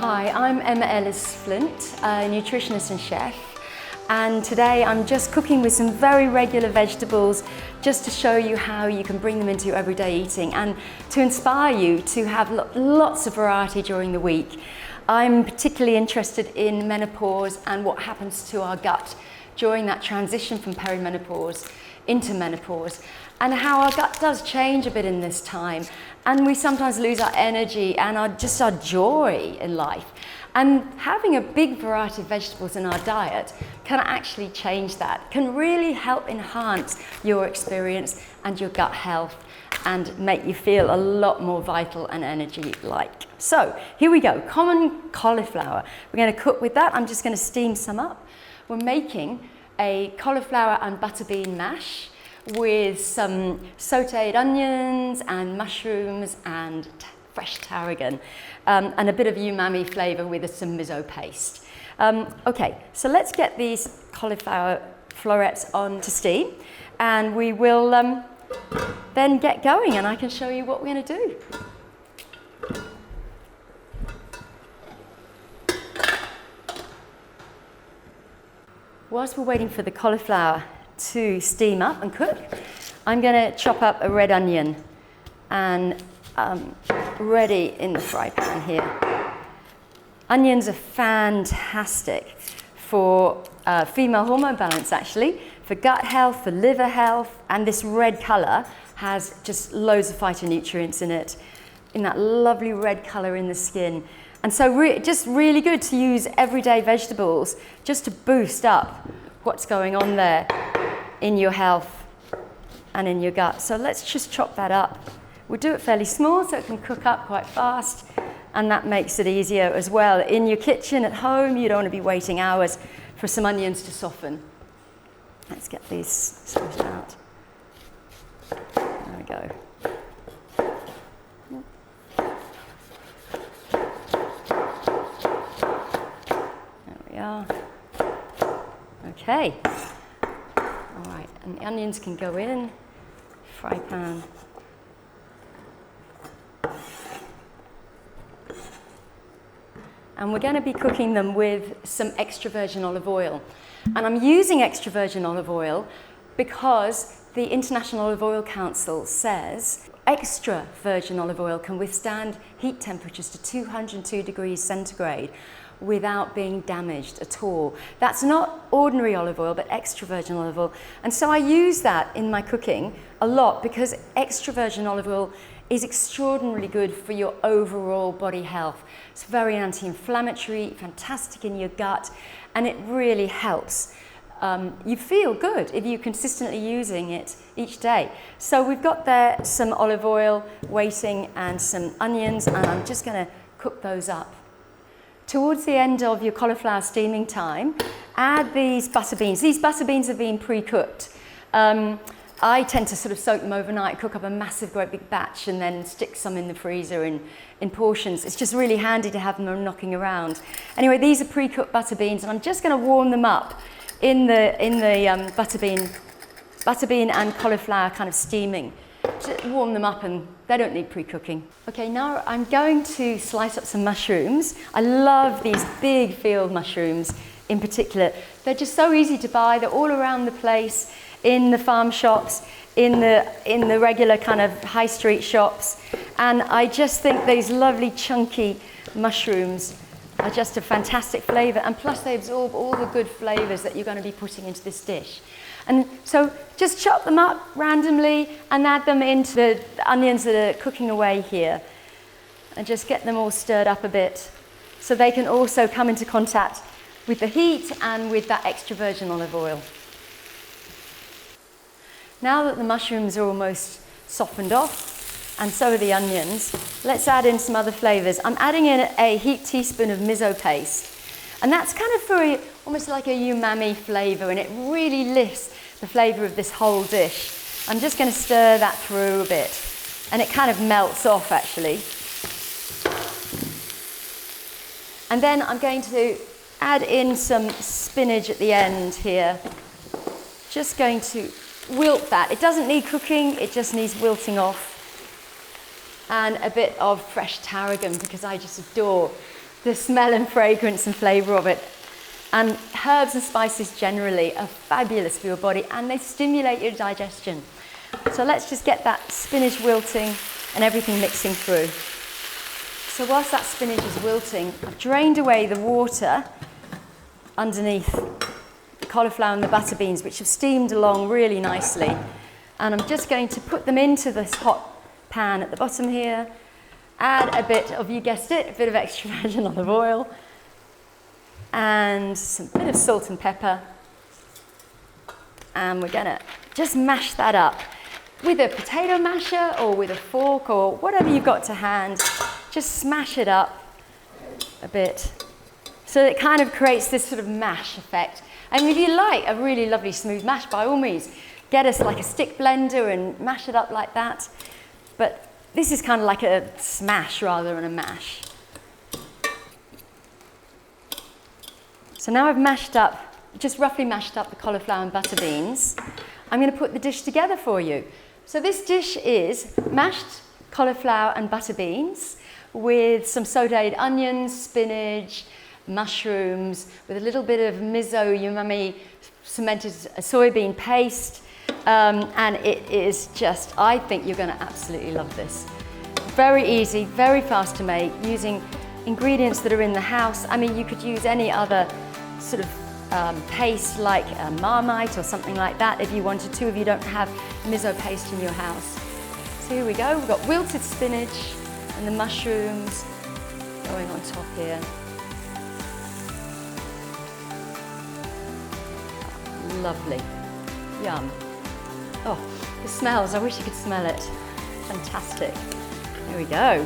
Hi, I'm Ellice-Flint, a nutritionist and chef, and today I'm just cooking with some very regular vegetables just to show you how you can bring them into your everyday eating and to inspire you to have lots of variety during the week. I'm particularly interested in menopause and what happens to our gut during that transition from perimenopause into menopause, and how our gut does change a bit in this time, and we sometimes lose our energy and our joy in life. And having a big variety of vegetables in our diet can actually change that, can really help enhance your experience and your gut health and make you feel a lot more vital and energy-like. So here we go, common cauliflower. We're going to cook with that. I'm just going to steam some up. We're making a cauliflower and butter bean mash with some sautéed onions and mushrooms and fresh tarragon, and a bit of umami flavour with some miso paste. Okay, so let's get these cauliflower florets on to steam, and we will then get going, and I can show you what we're going to do. Whilst we're waiting for the cauliflower to steam up and cook, I'm going to chop up a red onion and ready in the fry pan here. Onions are fantastic for female hormone balance, actually, for gut health, for liver health, and this red colour has just loads of phytonutrients in it, in that lovely red colour in the skin. And so just really good to use everyday vegetables just to boost up what's going on there in your health and in your gut. So let's just chop that up. We'll do it fairly small so it can cook up quite fast, and that makes it easier as well. In your kitchen at home, you don't want to be waiting hours for some onions to soften. Let's get these squished out. There we go. Okay, all right, and the onions can go in, fry pan. And we're going to be cooking them with some extra virgin olive oil. And I'm using extra virgin olive oil because the International Olive Oil Council says extra virgin olive oil can withstand heat temperatures to 202 degrees centigrade without being damaged at all. That's not ordinary olive oil, but extra virgin olive oil. And so I use that in my cooking a lot because extra virgin olive oil is extraordinarily good for your overall body health. It's very anti-inflammatory, fantastic in your gut, and it really helps. You feel good if you're consistently using it each day. So we've got there some olive oil waiting and some onions, and I'm just going to cook those up. Towards the end of your cauliflower steaming time, add these butter beans. These butter beans have been pre-cooked. I tend to sort of soak them overnight, cook up a massive, great big batch, and then stick some in the freezer in portions. It's just really handy to have them knocking around. Anyway, these are pre-cooked butter beans, and I'm just going to warm them up in the butter bean and cauliflower kind of steaming. Just warm them up, and they don't need pre-cooking. Okay, now I'm going to slice up some mushrooms. I love these big field mushrooms in particular. They're just so easy to buy. They're all around the place, in the farm shops, in the regular kind of high street shops. And I just think these lovely chunky mushrooms are just a fantastic flavour, and plus they absorb all the good flavours that you're going to be putting into this dish. And so just chop them up randomly and add them into the onions that are cooking away here, and just get them all stirred up a bit so they can also come into contact with the heat and with that extra virgin olive oil. Now that the mushrooms are almost softened off, and so are the onions, let's add in some other flavours. I'm adding in a heaped teaspoon of miso paste, and that's kind of for almost like a umami flavour, and it really lifts the flavour of this whole dish. I'm just going to stir that through a bit, and it kind of melts off actually. And then I'm going to add in some spinach at the end here. Just going to wilt that. It doesn't need cooking, it just needs wilting off. And a bit of fresh tarragon, because I just adore the smell and fragrance and flavour of it. And herbs and spices generally are fabulous for your body, and they stimulate your digestion. So let's just get that spinach wilting and everything mixing through. So whilst that spinach is wilting, I've drained away the water underneath the cauliflower and the butter beans, which have steamed along really nicely. And I'm just going to put them into this hot pan at the bottom here. Add a bit of, you guessed it, a bit of extra virgin olive oil. And some bit of salt and pepper. And we're gonna just mash that up with a potato masher or with a fork or whatever you've got to hand. Just smash it up a bit so it kind of creates this sort of mash effect. And if you like a really lovely smooth mash, by all means, get us like a stick blender and mash it up like that. But this is kind of like a smash rather than a mash. So now I've mashed up, just roughly mashed up the cauliflower and butter beans. I'm going to put the dish together for you. So this dish is mashed cauliflower and butter beans with some sautéed onions, spinach, mushrooms, with a little bit of miso umami cemented soybean paste. And it is just, I think you're going to absolutely love this. Very easy, very fast to make, using ingredients that are in the house. I mean, you could use any other sort of paste like a Marmite or something like that if you wanted to, if you don't have miso paste in your house. So here we go, we've got wilted spinach and the mushrooms going on top here. Lovely, yum. Oh, the smells, I wish you could smell it. Fantastic. Here we go.